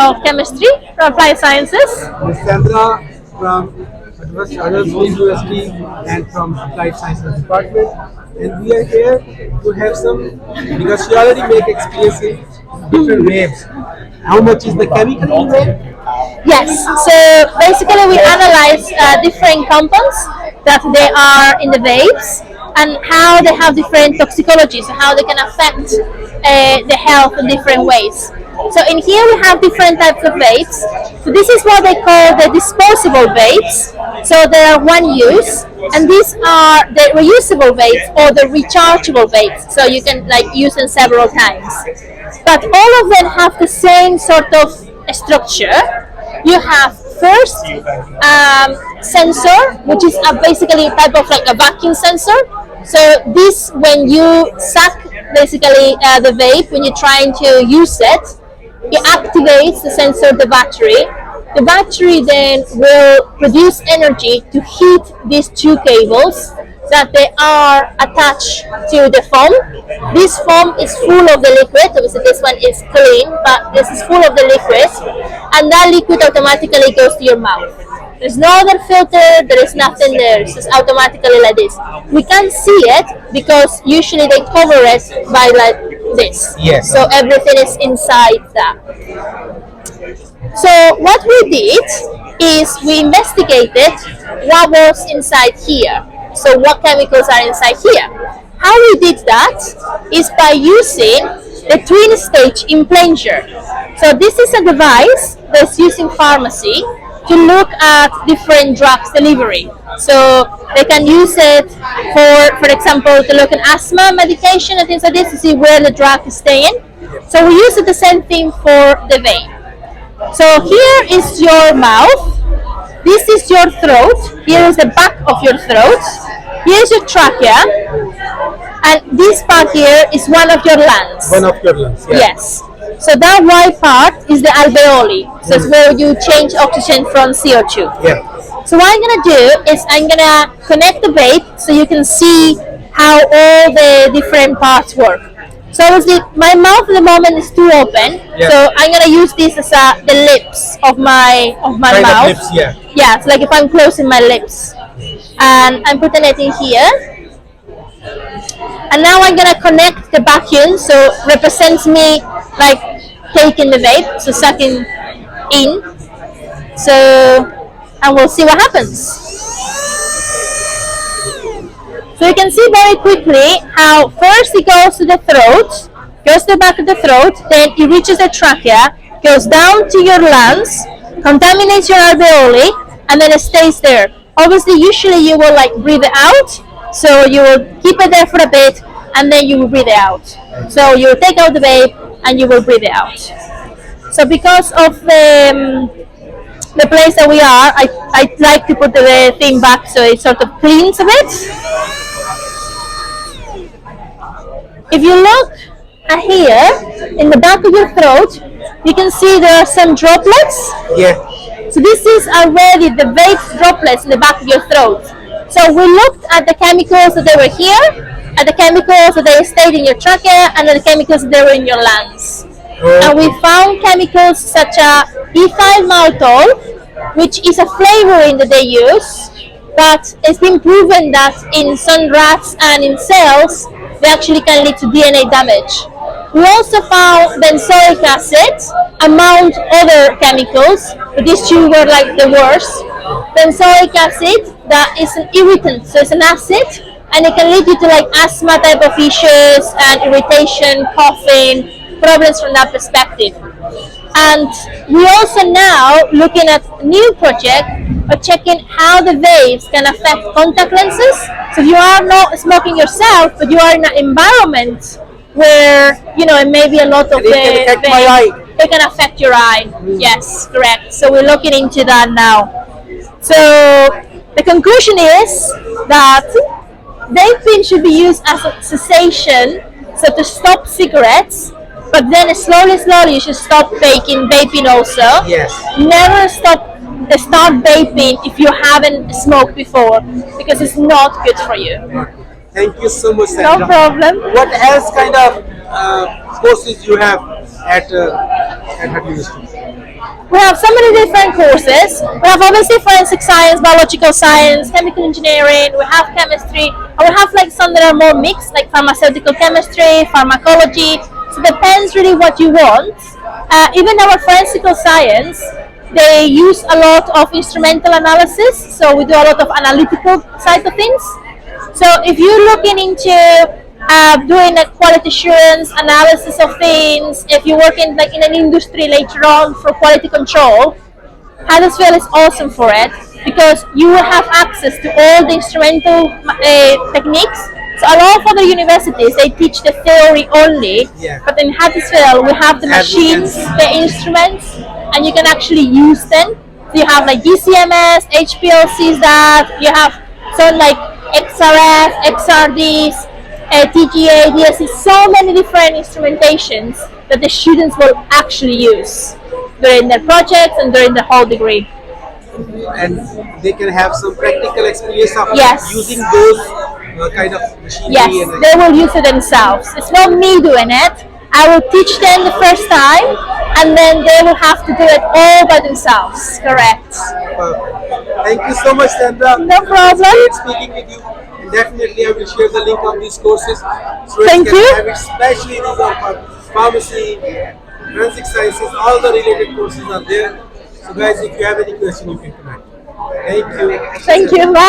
of Chemistry from Applied Sciences. Ms. Sandra from Huddersfield University and from Applied Sciences Department. And we are here to have some, because she already make experience in different vapes. How much is the chemical in vape? Yes, so basically we analyze different compounds that they are in the vapes and how they have different toxicologies and how they can affect the health in different ways. So in here we have different types of vapes. So this is what they call the disposable vapes. So they are one use, and these are the reusable vapes or the rechargeable vapes. So you can use them several times. But all of them have the same sort of structure. You have first sensor, which is basically a type of a vacuum sensor. So this, when you suck basically the vape, when you're trying to use it, it activates the sensor, the battery. The battery then will produce energy to heat these two cables that they are attached to the foam. This foam is full of the liquid. Obviously this one is clean, but this is full of the liquid, and that liquid automatically goes to your mouth. There's no other filter, there is nothing there, it's just automatically like this. We can't see it because usually they cover it by like this. Yes. So everything is inside that. So what we did is we investigated what was inside here. So what chemicals are inside here. How we did that is by using the twin stage implanter. So this is a device that's used in pharmacy to look at different drugs delivery. So they can use it for example, to look at asthma medication and things like this to see where the drug is staying. So we use it the same thing for the vape. So here is your mouth, this is your throat, here is the back of your throat, here's your trachea, and this part here is one of your lungs. One of your lungs, yeah. Yes. So that white part is the alveoli. So it's where you change oxygen from CO2. Yeah. So what I'm gonna do is I'm gonna connect the vape so you can see how all the different parts work. So obviously my mouth at the moment is too open. Yeah. So I'm gonna use this as the lips of my Kind mouth. of lips, yeah. Yeah, it's like if I'm closing my lips. And I'm putting it in here. And now I'm gonna connect the vacuum, so represents me like taking the vape, so sucking in. So, and we'll see what happens. So you can see very quickly how first it goes to the throat, goes to the back of the throat, then it reaches the trachea, goes down to your lungs, contaminates your alveoli, and then it stays there. Obviously, usually you will breathe it out, so you will keep it there for a bit, and then you will breathe it out. So you will take out the vape, and you will breathe it out. So because of the place that we are, I like to put the thing back so it sort of cleans a bit. If you look at here, in the back of your throat, you can see there are some droplets. Yeah. So this is already the vape droplets in the back of your throat. So we looked at the chemicals that they were here, at the chemicals that they stayed in your trachea, and at the chemicals that they were in your lungs. And we found chemicals such as ethyl maltol, which is a flavoring that they use, but it's been proven that in some rats and in cells, they actually can lead to DNA damage. We also found benzoic acid among other chemicals, but these two were the worst. Benzoic acid, that is an irritant, so it's an acid, and it can lead you to asthma type of issues and irritation, coughing, problems from that perspective. And we also now looking at new project of checking how the vapes can affect contact lenses. So if you are not smoking yourself, but you are in an environment where it may be a lot of it can affect your eye. Yes, correct. So we're looking into that now. So the conclusion is that vaping should be used as a cessation, so to stop cigarettes, but then slowly you should stop vaping also. Yes. Never start vaping if you haven't smoked before, because it's not good for you. Thank you so much, Sandra. No problem. What else kind of courses you have at University? We have so many different courses. We have obviously forensic science, biological science, chemical engineering, we have chemistry, and we have like some that are more mixed, like pharmaceutical chemistry, pharmacology. So it depends really what you want. Even our forensic science, they use a lot of instrumental analysis, so we do a lot of analytical side of things. So if you're looking into doing a quality assurance analysis of things, if you're working like in an industry later on for quality control, Huddersfield is awesome for it because you will have access to all the instrumental techniques. So a lot of other universities they teach the theory only, but in Huddersfield we have the machines, the instruments, and you can actually use them. So you have like GCMS, HPLCs, that you have some like XRF, XRDs, TGA, DSC, so many different instrumentations that the students will actually use during their projects and during the whole degree. And they can have some practical experience of using those kind of machinery. Yes, they will use it themselves. It's not me doing it. I will teach them the first time, and then they will have to do it all by themselves. Correct. Perfect. Thank you so much, Sandra. No problem. It's great speaking with you. And definitely, I will share the link of these courses. So Thank you. Have it, especially these are for pharmacy, forensic sciences, all the related courses are there. So, guys, if you have any question, you can comment. Thank you. Thank you. Bye.